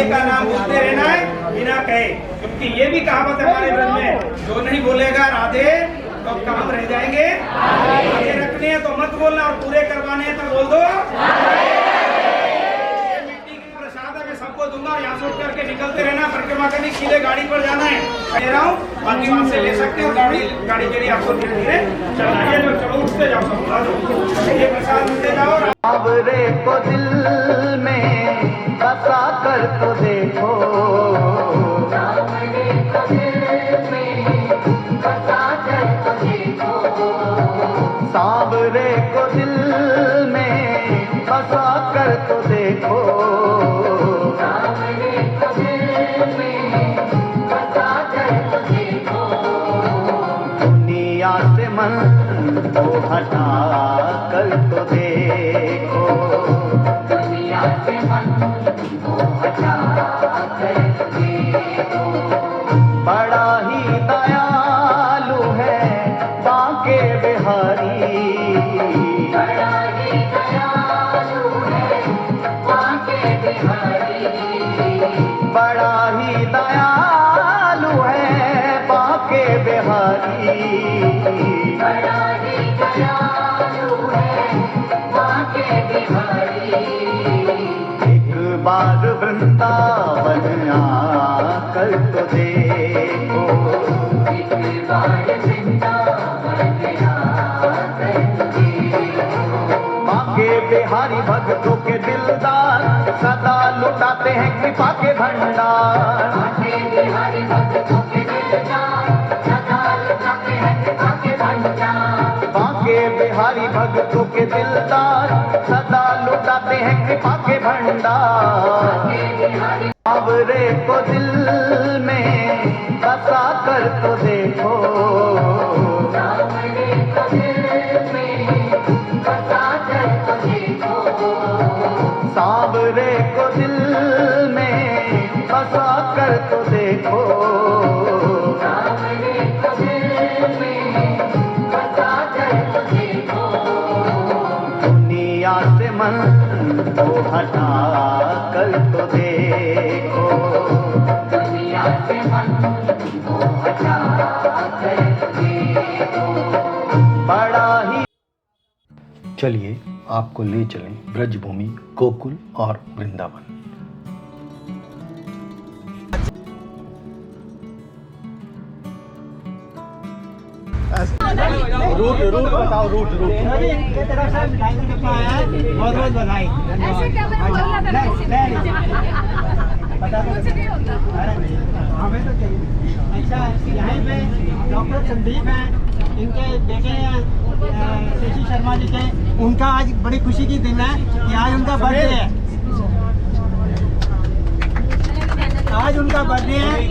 राधे का नाम बोलते रहना है बिना कहे, क्योंकि ये भी कहावत है हमारे ब्रज में, जो नहीं बोलेगा राधे तो काम रह जाएंगे। राधे रखने हैं तो मत बोलना, और पूरे करवाने हैं तो बोल दो। ये मिट्टी की प्रसाद है, मैं सबको दूंगा, यहाँ से उठ करके निकलते रहना, परिक्रमा करनी, सीधे गाड़ी पर जाना है, कह रहा हूँ, बाकी वहाँ से ले सकते हो, गाड़ी के लिए आपको धीरे धीरे चलना है। चलो उठते जाओ, सब ये प्रसाद उठते जाओ। सावरे को दिल में बसा कर तो देखो, सावरे को दिल में बसा कर तो देखो, सावरे को दिल में बसा कर तो देखो, सावरे को दिल में बसा कर तो देखो, दुनिया से मन को हटा कर तो देखो, दुनिया से मन को हटा कर तो देखो, बड़ा ही दयालु है बांके बिहारी, बड़ा ही दयालु है बांके बिहारी, बड़ा ही दयालु है बांके बिहारी, बड़ा ही दयालु है बांके बिहारी, एक बार वृंदावन आकर तो देखो, एक बार वृंदावन आकर तो देखो, बांके बिहारी भक्तों के दिलदार सदा लुटाते हैं कृपा के भंडार, बांके बिहारी भक्तों के दिलदार सदा लुटाते हैं कृपा के भंडार, बांके बिहारी भक्तों के दिलदार सदा लुटाते हैं कृपा के भंडार, सावरे को दिल में बसा कर तो देखो, सावरे को दिल में बसा कर तो देखो, सावरे को दिल में बसा कर तो देखो, सावरे को दिल में बसा कर तो देखो, दुनिया से मन को हटा कर तो देखो, दुनिया से मन को हटा कर तो देखो, बड़ा ही। चलिए आपको ले चलें ब्रजभूमि, गोकुल और वृंदावन। रूट बताओ, रूट इनके तरफ से मिठाई का डब्बा है, बहुत बहुत बधाई। ऐसे क्या मैं बोल रहा था बता दो, हमें तो चाहिए। अच्छा, यहाँ पे डॉक्टर संदीप हैं, इनके बेटे हैं शशि शर्मा जी के, उनका आज बड़ी खुशी की दिन है कि आज उनका बर्थडे है, आज उनका बर्थडे है।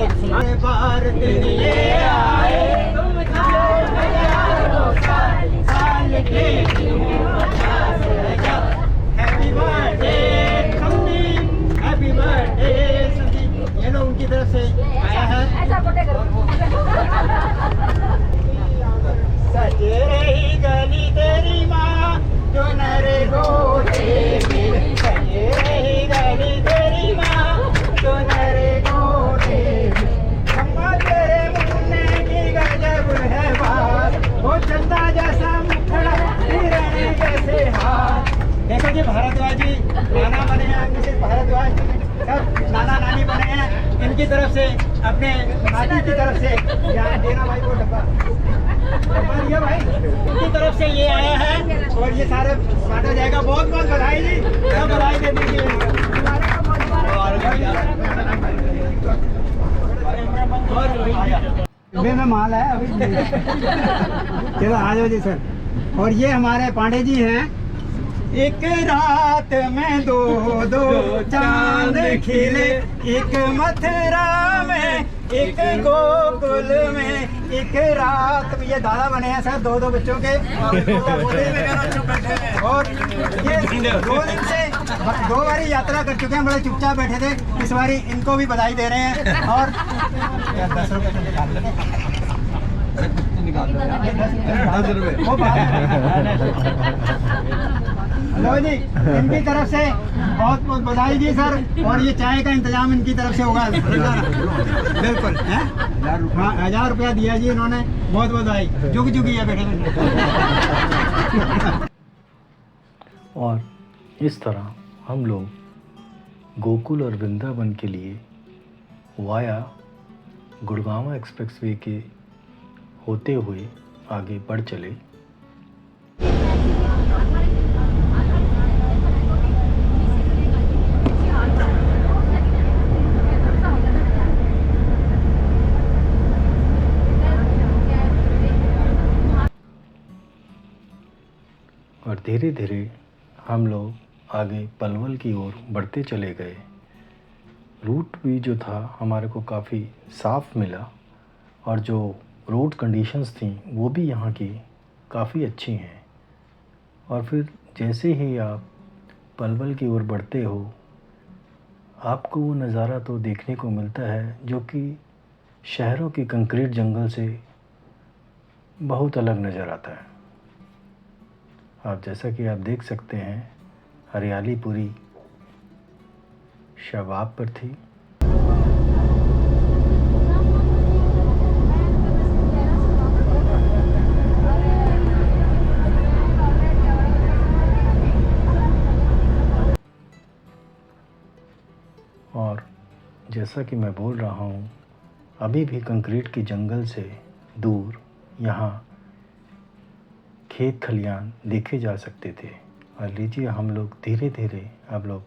Happy birthday Sandeep, happy birthday Sandeep. ये लोग उनकी तरफ से आया है। सजे रही गली तेरी माँ जो नरे गोरे में, सजे रही गली तेरी माँ जो नरे गोरे में, अम्मा तेरे मुन्ने की गजब है बात, वो चंदा जैसा मुखड़ा हिरने जैसे हाथ। देखो जी भारद्वाज जी नाना बने हैं, मिसेस भारद्वाज सब नाना नानी बने हैं, इनकी तरफ से अपने नाती की तरफ से यहाँ देना भाई वो डब्बा दिया भाई, उनकी तरफ से ये आया है और ये सारे बांटा जाएगा। बहुत बहुत बधाई जी, सब बधाई दे दीजिए। में माल है अभी। चलो आ जाओ जी सर। और ये हमारे पांडे जी हैं। एक रात में दो दो चांद खिले, एक मथुरा में एक गोकुल में, एक रात। ये दादा बने हैं सर दो दो बच्चों के, और ये 2 दिन से 2 बारी यात्रा कर चुके हैं, बड़े चुपचाप बैठे थे। इस बारी इनको भी बधाई दे रहे हैं। और 10 रुपये निकाल दो, 10 रुपये लो जी, इनकी तरफ से बहुत बहुत बधाई जी सर। और ये चाय का इंतजाम इनकी तरफ से होगा बिल्कुल है। 1000 रुपया दिया जी इन्होंने, बहुत बहुत बधाई। जुग जुगी है बेटे। और इस तरह हम लोग गोकुल और वृंदावन के लिए वाया गुड़गांव एक्सप्रेसवे के होते हुए आगे बढ़ चले। और धीरे धीरे हम लोग आगे पलवल की ओर बढ़ते चले गए। रूट भी जो था हमारे को काफ़ी साफ़ मिला और जो रोड कंडीशंस थी वो भी यहाँ की काफ़ी अच्छी हैं। और फिर जैसे ही आप पलवल की ओर बढ़ते हो आपको वो नज़ारा तो देखने को मिलता है जो कि शहरों की कंक्रीट जंगल से बहुत अलग नज़र आता है। आप जैसा कि आप देख सकते हैं हरियाली पूरी शबाब पर थी। और जैसा कि मैं बोल रहा हूँ अभी भी कंक्रीट के जंगल से दूर यहाँ खेत खलियान देखे जा सकते थे। और लीजिए हम लोग धीरे धीरे अब लोग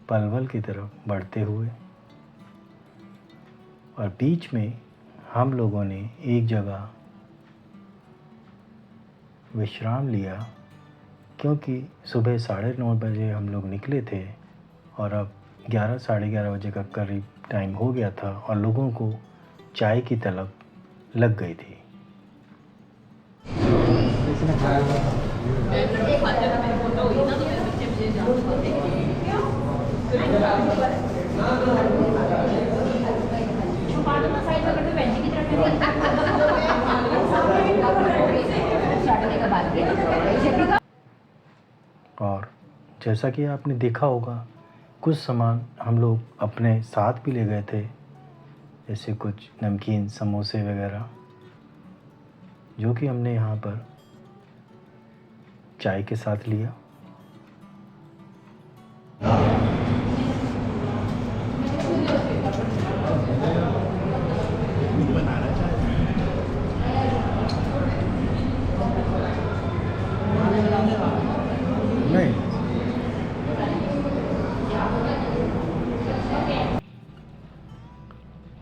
पलवल की तरफ बढ़ते हुए, और बीच में हम लोगों ने एक जगह विश्राम लिया क्योंकि सुबह 9:30 बजे हम लोग निकले थे और अब 11 साढ़े 11 बजे का करीब टाइम हो गया था और लोगों को चाय की तलब लग गई थी। और जैसा कि आपने देखा होगा कुछ सामान हम लोग अपने साथ भी ले गए थे, जैसे कुछ नमकीन समोसे वगैरह जो कि हमने यहाँ पर चाय के साथ लिया। नहीं,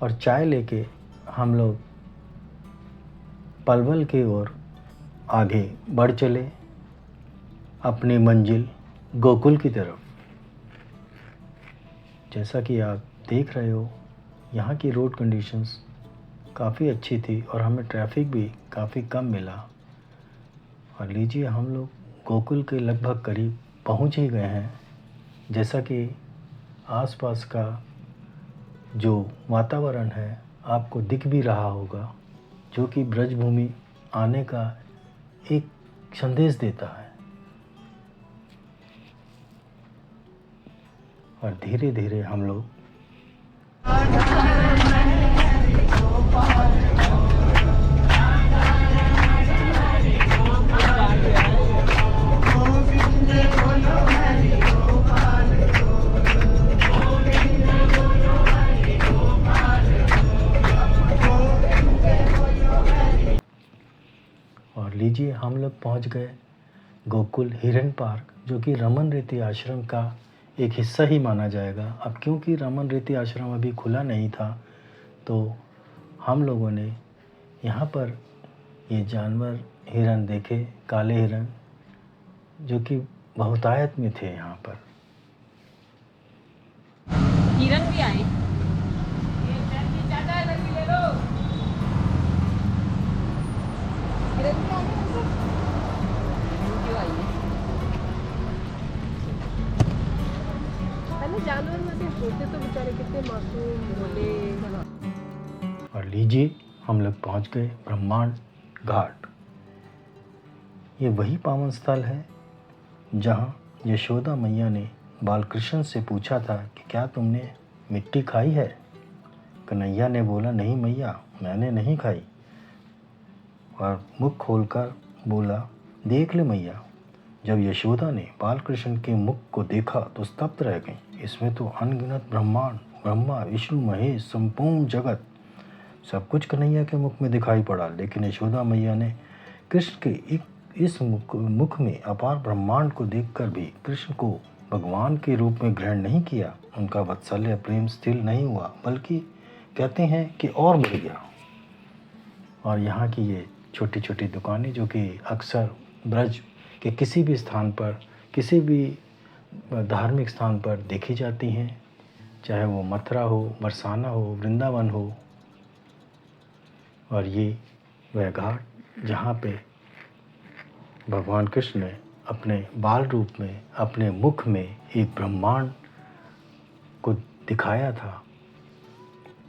और चाय लेके हम लोग पलवल की ओर आगे बढ़ चले अपनी मंजिल गोकुल की तरफ। जैसा कि आप देख रहे हो यहाँ की रोड कंडीशंस काफ़ी अच्छी थी और हमें ट्रैफिक भी काफ़ी कम मिला। और लीजिए हम लोग गोकुल के लगभग करीब पहुँच ही गए हैं। जैसा कि आसपास का जो वातावरण है आपको दिख भी रहा होगा, जो कि ब्रजभूमि आने का एक संदेश देता है। और धीरे धीरे हम लोग और लीजिए हम लोग पहुंच गए गोकुल हिरन पार्क, जो कि रमन रेती आश्रम का एक हिस्सा ही माना जाएगा। अब क्योंकि रमन रेती आश्रम अभी खुला नहीं था तो हम लोगों ने यहाँ पर ये जानवर हिरन देखे, काले हिरन जो कि बहुतायत में थे यहाँ पर। हिरन भी आए। जानवर में से होते तो बेचारे कितने मासूम भोले। और लीजिए हम लोग पहुँच गए ब्रह्मांड घाट। ये वही पावन स्थल है जहाँ यशोदा मैया ने बालकृष्ण से पूछा था कि क्या तुमने मिट्टी खाई है? कन्हैया ने बोला, नहीं मैया, मैंने नहीं खाई, और मुख खोलकर बोला, देख ले मैया। जब यशोदा ने बालकृष्ण के मुख को देखा तो स्तब्ध रह गई। इसमें तो अनगिनत ब्रह्मांड, ब्रह्मा, विष्णु, महेश, संपूर्ण जगत, सब कुछ कन्हैया के मुख में दिखाई पड़ा। लेकिन यशोदा मैया ने कृष्ण के इस मुख में अपार ब्रह्मांड को देखकर भी कृष्ण को भगवान के रूप में ग्रहण नहीं किया। उनका वात्सल्य प्रेम स्थिर नहीं हुआ, बल्कि कहते हैं कि और बढ़ गया। और यहाँ की ये छोटी छोटी दुकानें जो कि अक्सर ब्रज के किसी भी स्थान पर, किसी भी धार्मिक स्थान पर देखी जाती हैं, चाहे वो मथुरा हो, बरसाना हो, वृंदावन हो। और ये वह घाट जहाँ पे भगवान कृष्ण ने अपने बाल रूप में, अपने मुख में एक ब्रह्मांड को दिखाया था।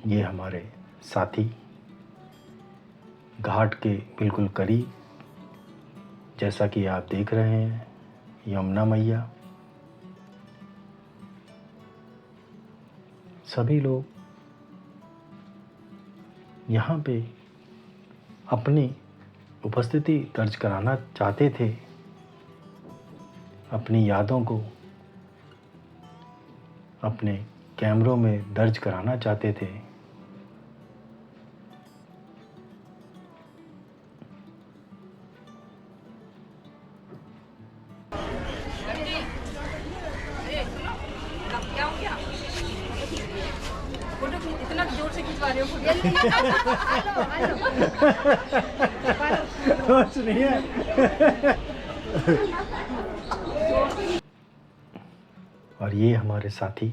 ये हमारे साथी घाट के बिल्कुल करीब, जैसा कि आप देख रहे हैं, यमुना मैया। सभी लोग यहाँ पे अपनी उपस्थिति दर्ज कराना चाहते थे, अपनी यादों को अपने कैमरों में दर्ज कराना चाहते थे। इतना जोर से खिंचवा रहे हो कुछ नहीं है। और ये हमारे साथी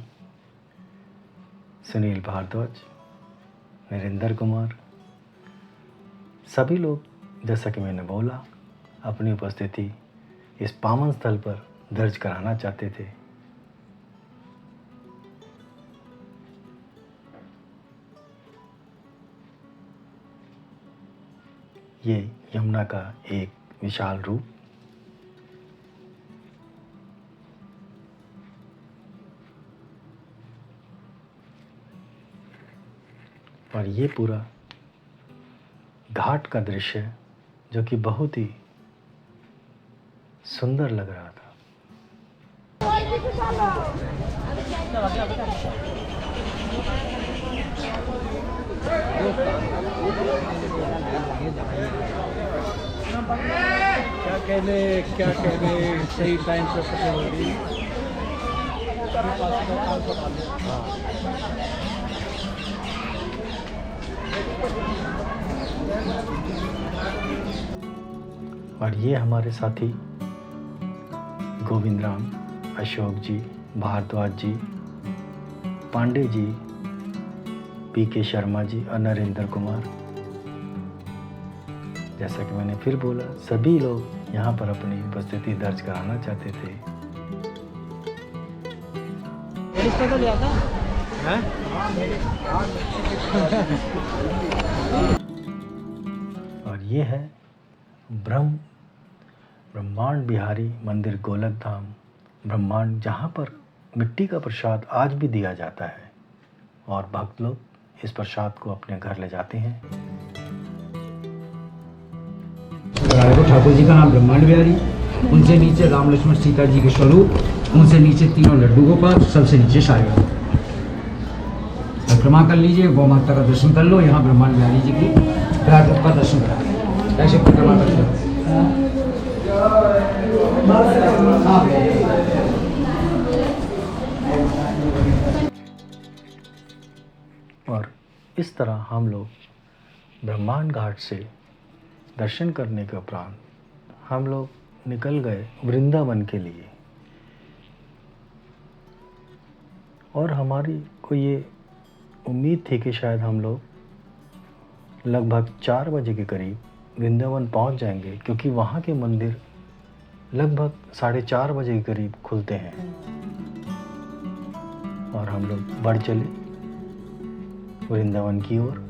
सुनील भारद्वाज, नरेंद्र कुमार, सभी लोग, जैसा कि मैंने बोला, अपनी उपस्थिति इस पावन स्थल पर दर्ज कराना चाहते थे। ये यमुना का एक विशाल रूप। और ये पूरा घाट का दृश्य जो कि बहुत ही सुंदर लग रहा था। क्या कहने सही टाइम से पता होगी। और ये हमारे साथी गोविंद राम, अशोक जी, भारद्वाज जी, पांडे जी, पीके शर्मा जी और नरेंद्र कुमार। जैसा कि मैंने फिर बोला, सभी लोग यहाँ पर अपनी उपस्थिति दर्ज कराना चाहते थे। और ये है ब्रह्मांड बिहारी मंदिर गोलक धाम ब्रह्मांड, जहाँ पर मिट्टी का प्रसाद आज भी दिया जाता है और भक्त लोग इस प्रसाद को अपने घर ले जाते हैं। ठाकुर जी का नाम ब्रह्मांड बिहारी, उनसे नीचे राम लक्ष्मण सीता जी के स्वरूप, उनसे नीचे तीनों लड्डू गोपाल, सबसे नीचे साईं। परिक्रमा कर लीजिए, गौ माता का दर्शन कर लो, यहाँ ब्रह्मांड बिहारी जी की विराट का दर्शन करा। ऐसे परिक्रमा करते हो। और इस तरह हम लोग ब्रह्मांड घाट से दर्शन करने के उपरांत हम लोग निकल गए वृंदावन के लिए। और हमारी को ये उम्मीद थी कि शायद हम लोग लगभग 4 बजे के करीब वृंदावन पहुंच जाएंगे, क्योंकि वहाँ के मंदिर लगभग 4:30 बजे के करीब खुलते हैं। और हम लोग बढ़ चले वृंदावन की ओर।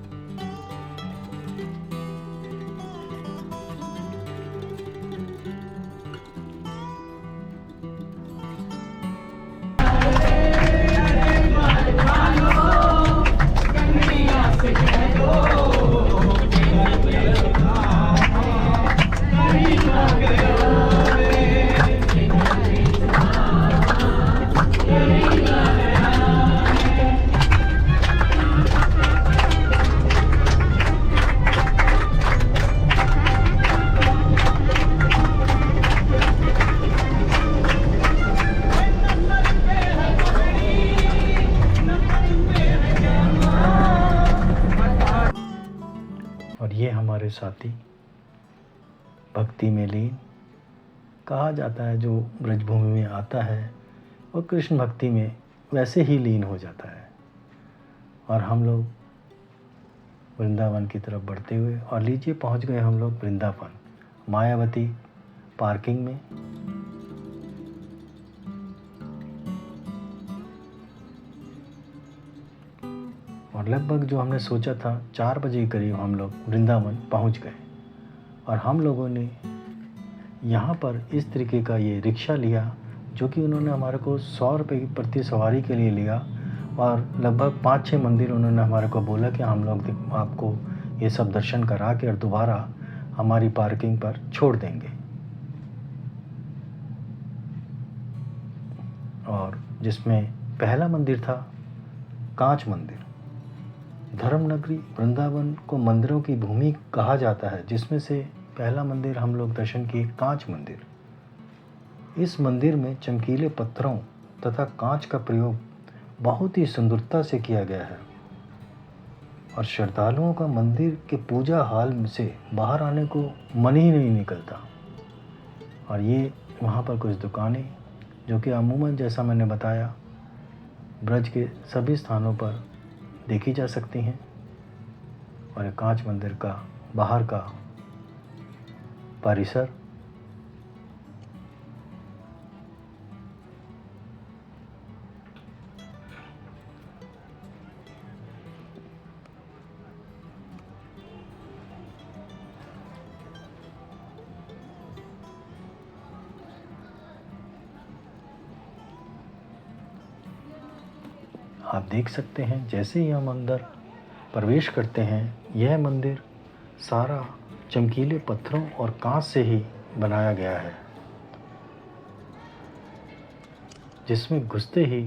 ये हमारे साथी भक्ति में लीन। कहा जाता है जो ब्रजभूमि में आता है वो कृष्ण भक्ति में वैसे ही लीन हो जाता है। और हम लोग वृंदावन की तरफ बढ़ते हुए, और लीजिए पहुंच गए हम लोग वृंदावन मायावती पार्किंग में। और लगभग जो हमने सोचा था 4 बजे के करीब हम लोग वृंदावन पहुंच गए। और हम लोगों ने यहाँ पर इस तरीके का ये रिक्शा लिया जो कि उन्होंने हमारे को 100 रुपये प्रति सवारी के लिए लिया। और लगभग 5-6 मंदिर उन्होंने हमारे को बोला कि हम लोग आपको ये सब दर्शन करा के और दोबारा हमारी पार्किंग पर छोड़ देंगे। और जिसमें पहला मंदिर था कांच मंदिर। धर्मनगरी वृंदावन को मंदिरों की भूमि कहा जाता है, जिसमें से पहला मंदिर हम लोग दर्शन किए कांच मंदिर। इस मंदिर में चमकीले पत्थरों तथा कांच का प्रयोग बहुत ही सुंदरता से किया गया है। और श्रद्धालुओं का मंदिर के पूजा हॉल से बाहर आने को मन ही नहीं निकलता। और ये वहाँ पर कुछ दुकानें जो कि अमूमन जैसा मैंने बताया ब्रज के सभी स्थानों पर देखी जा सकती हैं। और ये कांच मंदिर का बाहर का परिसर। आप देख सकते हैं जैसे ही हम अंदर प्रवेश करते हैं यह मंदिर सारा चमकीले पत्थरों और कांच से ही बनाया गया है, जिसमें घुसते ही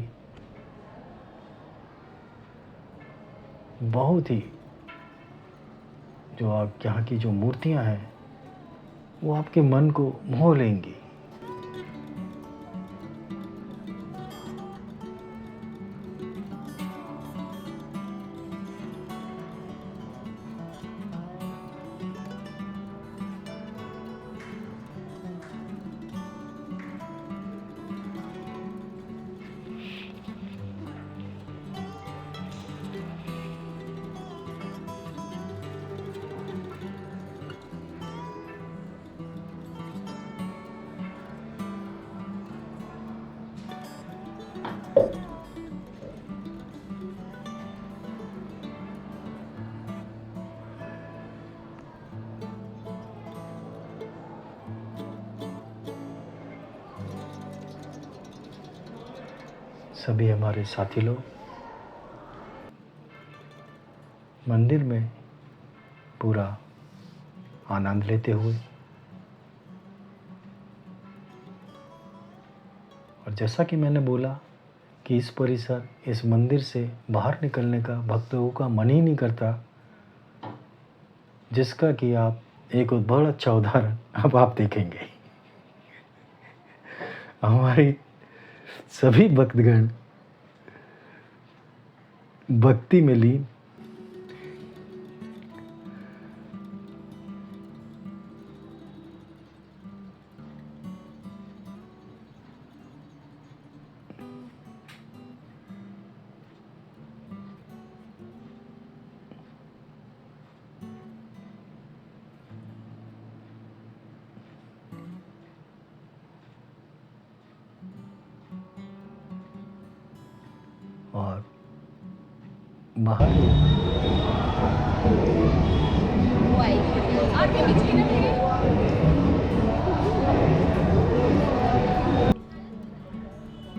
बहुत ही जो आप यहाँ की जो मूर्तियाँ हैं वो आपके मन को मोह लेंगी। सभी हमारे साथी लोग मंदिर में पूरा आनंद लेते हुए, और जैसा कि मैंने बोला कि इस परिसर इस मंदिर से बाहर निकलने का भक्तों का मन ही नहीं करता, जिसका कि आप एक बहुत अच्छा उदाहरण अब आप देखेंगे। हमारी सभी भक्तगण भक्ति में लीन। और बाहर आगे बीच में ना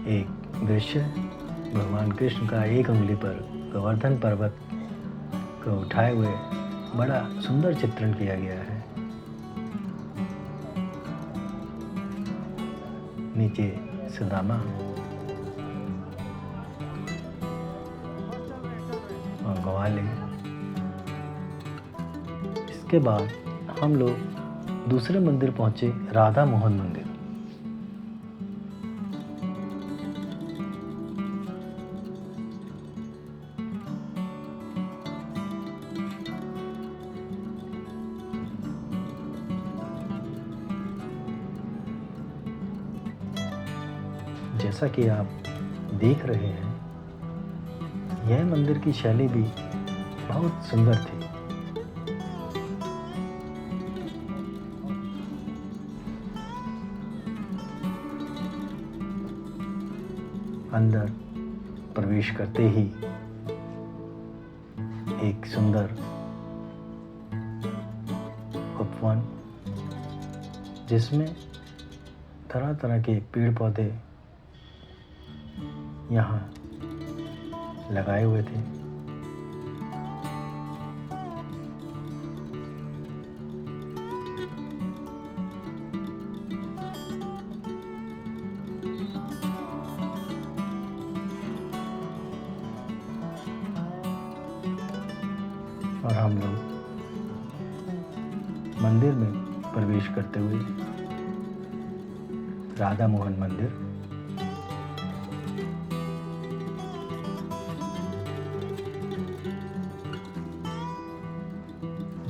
एक दृश्य भगवान कृष्ण का एक उंगली पर गोवर्धन पर्वत को उठाए हुए बड़ा सुंदर चित्रण किया गया है। नीचे सुदामा और ग्वाले। इसके बाद हम लोग दूसरे मंदिर पहुंचे, राधा मोहन मंदिर। जैसा कि आप देख रहे हैं, यह मंदिर की शैली भी बहुत सुंदर थी। अंदर प्रवेश करते ही एक सुंदर उपवन, जिसमें तरह तरह के पेड़ पौधे यहाँ लगाए हुए थे। और हम लोग मंदिर में प्रवेश करते हुए राधा मोहन मंदिर,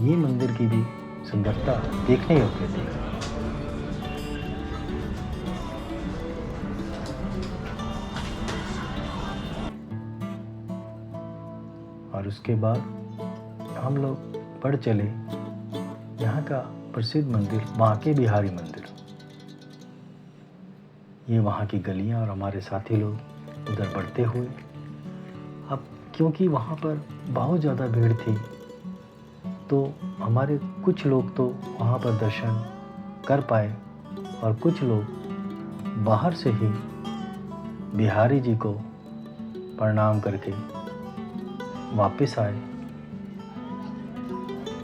ये मंदिर की भी सुंदरता देखने योग्य थी। और उसके बाद हम लोग बढ़ चले यहाँ का प्रसिद्ध मंदिर बांके बिहारी मंदिर। ये वहाँ की गलियाँ और हमारे साथी लोग उधर बढ़ते हुए, अब क्योंकि वहाँ पर बहुत ज़्यादा भीड़ थी, तो हमारे कुछ लोग तो वहाँ पर दर्शन कर पाए और कुछ लोग बाहर से ही बिहारी जी को प्रणाम करके वापस आए।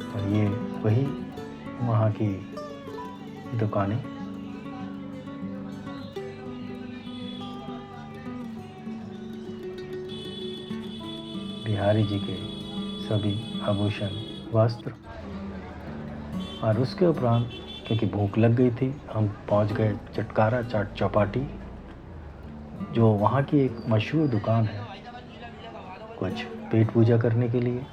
और ये वही वहाँ की दुकानें, बिहारी जी के सभी आभूषण, वस्त्र। और उसके उपरांत क्योंकि भूख लग गई थी, हम पहुंच गए चटकारा चाट चौपाटी, जो वहाँ की एक मशहूर दुकान है कुछ पेट पूजा करने के लिए।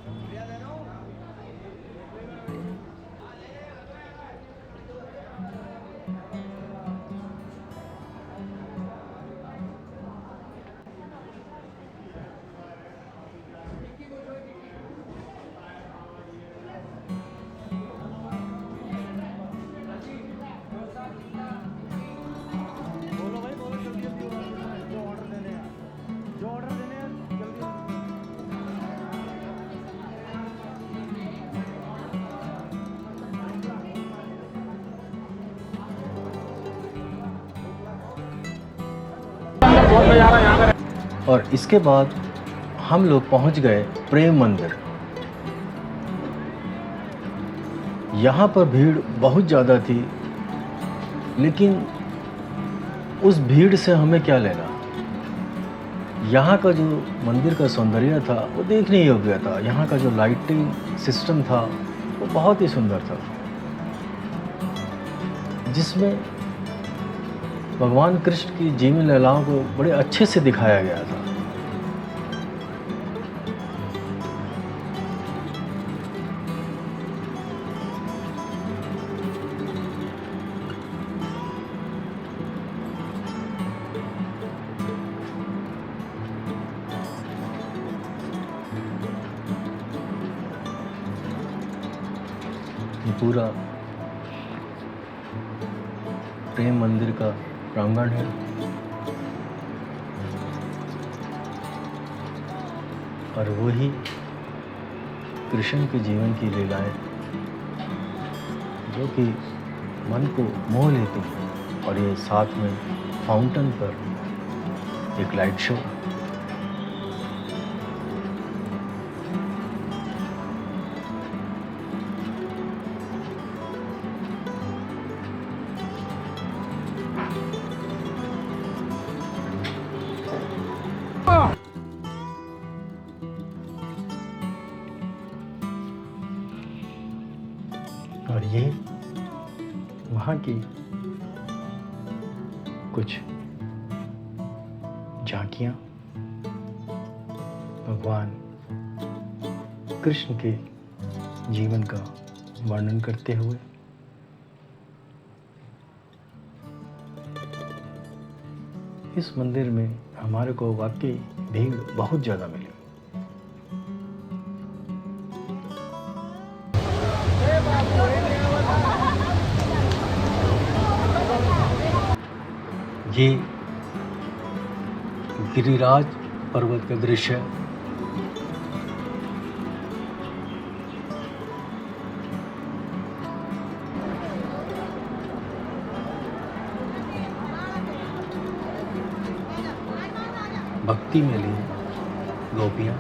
और इसके बाद हम लोग पहुंच गए प्रेम मंदिर। यहाँ पर भीड़ बहुत ज़्यादा थी, लेकिन उस भीड़ से हमें क्या लेना। यहाँ का जो मंदिर का सौंदर्य था वो देखने योग्य था। यहाँ का जो लाइटिंग सिस्टम था वो बहुत ही सुंदर था, जिसमें भगवान कृष्ण की जीवन लीलाओं को बड़े अच्छे से दिखाया गया था। ये पूरा प्रेम मंदिर का प्रांगण है। और वही कृष्ण के जीवन की लीलाएं जो कि मन को मोह लेती हैं। और ये साथ में फाउंटेन पर एक लाइट शो। और ये वहाँ की कुछ झांकियाँ भगवान कृष्ण के जीवन का वर्णन करते हुए। इस मंदिर में हमारे को वाकई भीड़ बहुत ज़्यादा मिली। ये गिरिराज पर्वत का दृश्य है। भक्ति में लीन गोपियाँ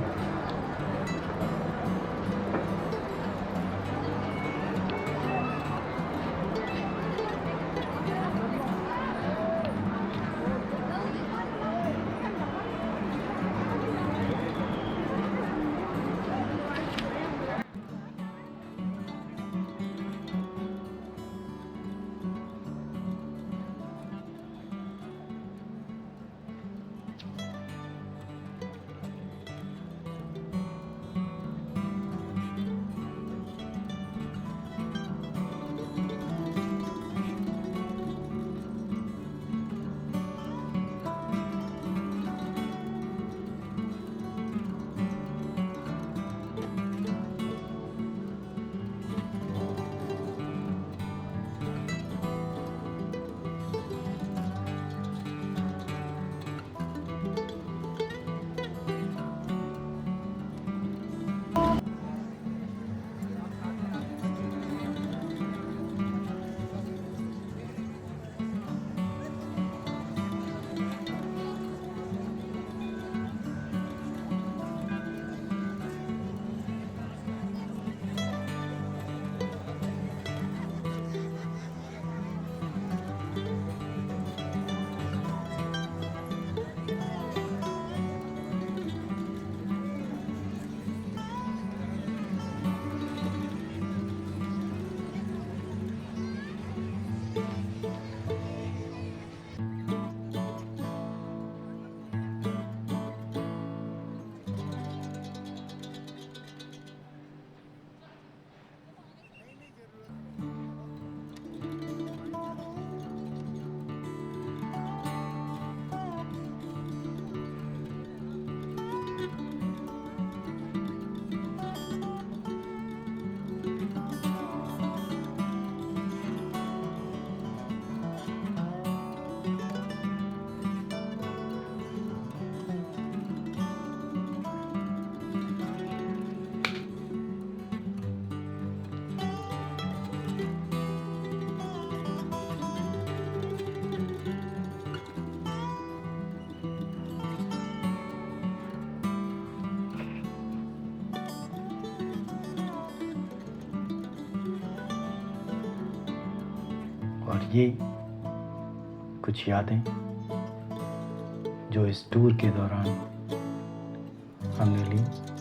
और ये कुछ यादें जो इस टूर के दौरान हमने ली।